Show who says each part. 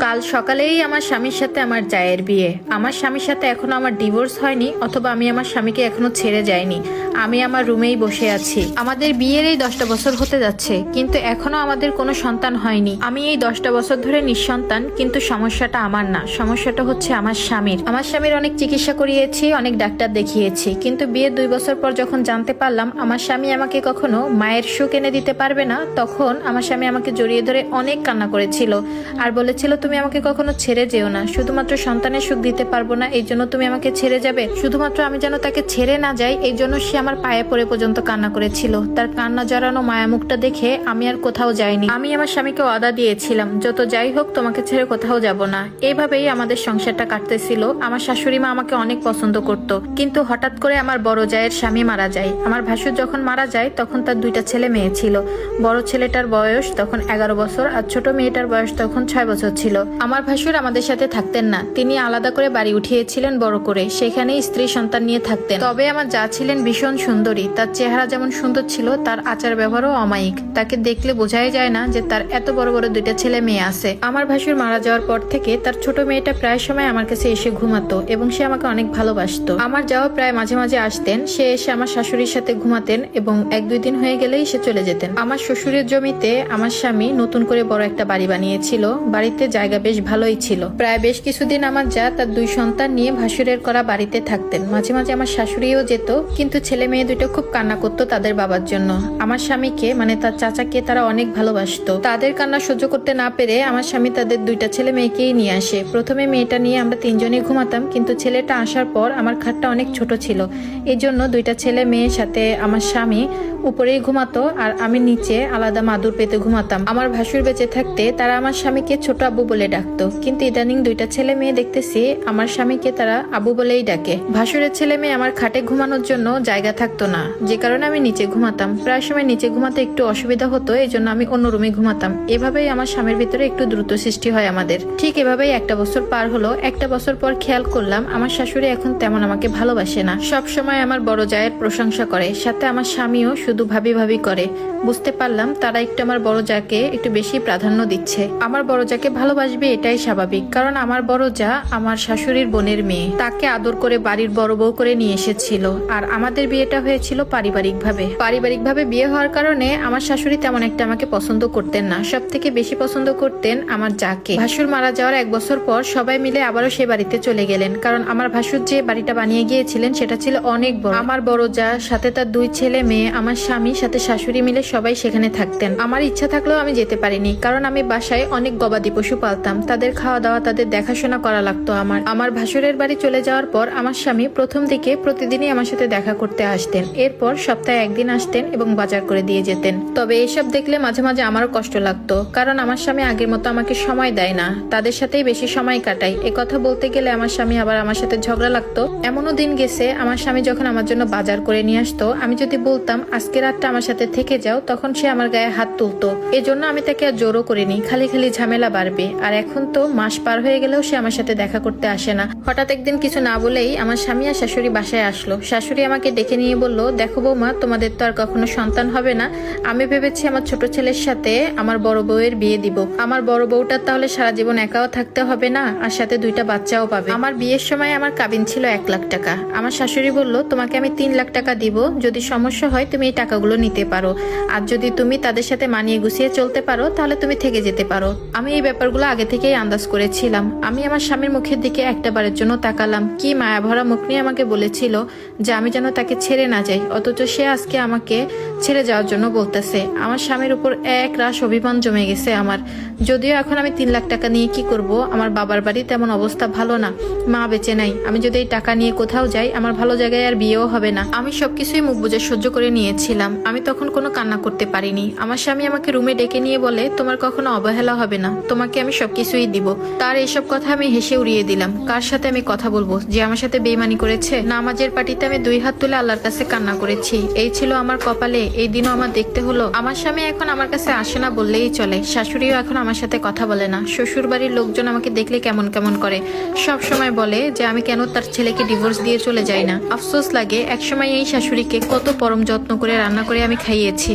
Speaker 1: কাল সকালেই আমার স্বামীর সাথে আমার জায়ের বিয়ে। আমার স্বামীর সাথে এখনো আমার ডিভোর্স হয়নি, অথবা আমি আমার স্বামীকে এখনো ছেড়ে যাইনি। আমি আমার রুমেই বসে আছি। আমাদের বিয়ের এই 10টা বছর হতে যাচ্ছে, কিন্তু এখনো আমাদের কোনো সন্তান হয়নি। আমি এই 10টা বছর ধরে নিঃসন্তান, কিন্তু সমস্যাটা আমার না, সমস্যাটা হচ্ছে আমার স্বামীর। আমার স্বামীর অনেক চিকিৎসা করিয়েছি, অনেক ডাক্তার দেখিয়েছি, কিন্তু বিয়ের 2 বছর পর যখন জানতে পারলাম আমার স্বামী আমাকে কখনো মায়ের সুখ এনে দিতে পারবে না, তখন আমার স্বামী আমাকে জড়িয়ে ধরে অনেক কান্না করেছিল আর বলেছিল, তুমি আমাকে কখনো ছেড়ে যেও না, শুধুমাত্র সন্তানের সুখ দিতে পারবো না এই জন্য তুমি আমাকে ছেড়ে যাবে। শুধুমাত্র আমি যেন তাকে ছেড়ে না যাই এই জন্য সে আমার পায়ে পড়ে পর্যন্ত কান্না করেছিল। তার কান্না জড়ানো মায়ামুখটা দেখে আমি আর কোথাও যাইনি। আমি আমার স্বামীকে ওয়াদা দিয়েছিলাম, যত যাই হোক তোমাকে ছেড়ে কোথাও যাব না। এইভাবেই আমাদের সংসারটা কাটতেছিল। আমার শাশুড়ি মা আমাকে অনেক পছন্দ করত, কিন্তু হঠাৎ করে আমার বড় জায়ের স্বামী মারা যায়। আমার ভাসুর যখন মারা যায় তখন তার 2টা ছেলে মেয়ে ছিল। বড় ছেলেটার বয়স তখন 11 বছর আর ছোট মেয়েটার বয়স তখন 6 বছর ছিল। আমার ভাসুর আমাদের সাথে থাকতেন না, তিনি আলাদা করে বাড়ি উঠিয়েছিলেন বড় করে, সেখানে স্ত্রী সন্তান নিয়ে থাকতেন। তবে আমার যা ছিলেন ভীষণ সুন্দরী, তার চেহারা যেমন সুন্দর ছিল তার আচার ব্যবহারও অমায়িক। তাকে দেখলে বোঝাই যায় না যে তার এত বড় বড় 2টা ছেলে মেয়ে আছে। আমার ভাসুর মারা যাওয়ার পর থেকে তার ছোট মেয়েটা প্রায় সময় আমার কাছে এসে ঘুমাতো এবং সে আমাকে অনেক ভালোবাসতো। আমার যাওয়া প্রায় মাঝে মাঝে আসতেন, সে এসে আমার শাশুড়ির সাথে ঘুমাতেন এবং 1-2 দিন হয়ে গেলেই সে চলে যেতেন। আমার শ্বশুরের জমিতে আমার স্বামী নতুন করে বড় একটা বাড়ি বানিয়েছিল। বাড়িতে জায়গা বেশ ভালোই ছিল। প্রায় বেশ কিছুদিন আমার যা তার 2 সন্তান নিয়ে ভাসুরের করা বাড়িতে থাকতেন। মাঝে মাঝে আমার শাশুড়িও যেত, কিন্তু ছেলে মেয়ে 2টা খুব কান্না করতো তাদের বাবার জন্য। আমার স্বামীকে মানে তার চাচাকে তারা অনেক ভালোবাসতো। তাদের কান্না সহ্য করতে না পেরে আমার স্বামী তাদের 2টা ছেলে মেয়েকেই নিয়ে আসে। প্রথমে মেয়েটা নিয়ে আমরা 3 জনই ঘুমাতাম, কিন্তু ছেলেটা আসার পর আমার খাটটা অনেক ছোট ছিল, এই জন্য 2টা ছেলে মেয়ের সাথে আমার স্বামী উপরেই ঘুমাতো আর আমি নিচে আলাদা মাদুর পেতে ঘুমাতাম। আমার ভাসুর বেঁচে থাকতে তারা আমার স্বামীকে ছোট আব্বু বলে ডাকতো, কিন্তু ইদানিং 2টা ছেলে মেয়ে দেখতেছি আমার স্বামীকে তারা আব্বু বলেই ডাকে। ভাসুরের ছেলে মেয়ে আমার খাটে ঘুমানোর জন্য জায়গা থাকতো না, যে কারণে আমি নিচে ঘুমাতাম। প্রায় সময় নিচে ঘুমাতে একটু অসুবিধা হতো, এই জন্য আমি অন্য রুমে ঘুমাতাম। এভাবেই আমার স্বামীর ভিতরে একটু দ্রুত সৃষ্টি হয় আমাদের। ঠিক এভাবেই 1টা বছর পার হলো। 1টা বছর পর খেয়াল করলাম আমার শাশুড়ি এখন তেমন আমাকে ভালোবাসে না। সব সময় আমার বড় জায়ের প্রশংসা করে, সাথে আমার স্বামীও শুধু ভাবি ভাবি করে। বুঝতে পারলাম তারা একটু আমার বড় জাকে একটু বেশি প্রাধান্য দিচ্ছে। আমার বড় জাকে ভালোবাসবে এটাই স্বাভাবিক, কারণ আমার বড় যা আমার শাশুড়ির বোনের মেয়ে, তাকে আদর করে বাড়ির বড় বউ করে নিয়ে এসেছিল। আর আমাদের বিয়েটা হয়েছিল পারিবারিকভাবে বিয়ে হওয়ার কারণে আমার শাশুড়ি তেমন একটা আমাকে পছন্দ করতেন না, সব থেকে বেশি পছন্দ করতেন আমার জাকে। ভাসুর মারা যাওয়ার 1 বছর পর সবাই মিলে আবারও সে বাড়িতে চলে গেলেন, কারণ আমার ভাসুর যে বাড়িটা বানিয়ে গিয়েছিলেন সেটা ছিল অনেক বড়। আমার বড় যা সাথে তার 2 ছেলে মেয়ে, আমার স্বামী সাথে শাশুড়ি মিলে সবাই সেখানে থাকতেন। আমার ইচ্ছা থাকলেও আমি যেতে পারিনি, কারণ আমি বাসায় অনেক গবাদি পশু পালতাম, তাদের খাওয়া দাওয়া তাদের দেখাশোনা করা লাগতো আমার ভাসুরের বাড়ি চলে যাওয়ার পর আমার স্বামী প্রথম দিকে প্রতিদিনই আমার সাথে দেখা করতে আসতেন, এরপর সপ্তাহে 1 দিন আসতেন এবং বাজার করে দিয়ে যেতেন। তবে এসব দেখলে মাঝে মাঝে আমারও কষ্ট লাগতো, কারণ আমার স্বামী আগের মতো আমাকে সময় দেয় না, তাদের সাথেই বেশি সময় কাটাই। কথা বলতে গেলে আমার স্বামী আবার আমার সাথে ঝগড়া লাগতো। এমনও দিন গেছে আমার স্বামী যখন আমার জন্য বাজার করে নিয়ে আসতো, আমি যদি বলতাম আজকে রাতটা আমার সাথে থেকে যাও, তখন সে আমার গায়ে হাত তুলতো। এজন্য আমি তাকে আর জোরও করিনি, খালি খালি ঝামেলা বাড়বে। আর এখন তো মাস পার হয়ে গেলেও সে আমার সাথে দেখা করতে আসে না। হঠাৎ একদিন কিছু না বলেই আমার স্বামী আর শাশুড়ি বাসায় আসলো। শাশুড়ি আমাকে ডেকে নিয়ে বলল, দেখো বৌমা, তোমাদের তো আর কখনো সন্তান হবে না, আমি ভেবেছি আমার ছোট ছেলের সাথে আমার বড় বউয়ের বিয়ে দিব। আমার বড় বউটার তাহলে সারা জীবন একাও থাকতে হবে না, আর সাথে 2টা বাচ্চাও পাবে। আমার বিয়ের সময় আমার কাবিন ছিল 1 লাখ টাকা। আমার শাশুড়ি বলল, তোমাকে আমি 3 লাখ টাকা দিব, যদি সমস্যা হয় তুমি এই টাকাগুলো নিতে পারো, আর যদি তুমি তাদের সাথে মানিয়ে গুছিয়ে চলতে পারো তাহলে তুমি থেকে যেতে পারো। আমি এই ব্যাপারগুলো আগে থেকেই আন্দাজ করেছিলাম। আমি আমার স্বামীর মুখের দিকে একটা বারের জন্য তাকালাম, কি মায়া ভরা মুখ নিয়ে আমাকে বলেছিল যে আমি যেন তাকে ছেড়ে না যাই, অথচ সে আজকে আমাকে ছেড়ে যাওয়ার জন্য বলতেছে। আমার স্বামীর উপর এক রাশ অভিমান জমে গেছে আমার। যদিও এখন আমি 3 লাখ টাকা নিয়ে কি করব, আমার বাবার বাড়ি তেমন অবস্থা ভালো না, মা বেঁচে নাই। আমি যদি এই টাকা নিয়ে কোথাও যাই আমার ভালো জায়গায় আর বিয়েও হবে না। আমি সবকিছুই মুখ বুজে সহ্য করে নিয়েছিলাম, আমি তখন কোনো কান্না করতে পারিনি। আমার স্বামী আমাকে রুমে ডেকে নিয়ে বলে, তোমার কখনো অবহেলা হবে না, তোমাকে আমি সবকিছুই দিব। তার এইসব কথা আমি হেসে উড়িয়ে দিলাম। কার সাথে আমি কথা বলবো যে আমার সাথে বেইমানি করেছে? নামাজের পাটিতে আমি 2 হাত তুলে আল্লাহর কাছে কান্না করেছি। এই ছিল আমার কপালে, এই দিনও আমার দেখতে হলো। আমার স্বামী এখন আমার কাছে আসে না বললেই চলে, শাশুড়িও এখন আমার সাথে কথা বলে না। শ্বশুর বাড়ির লোকজন আমাকে দেখলে কেমন কেমন করে, সব সময় বলে যে আমি কেন তার ছেলেকে ডিভোর্স দিয়ে চলে যাই না। আফসোস লাগে, একসময় এই শাশুড়িকে কত পরম যত্ন করে রান্না করে আমি খাইয়েছি।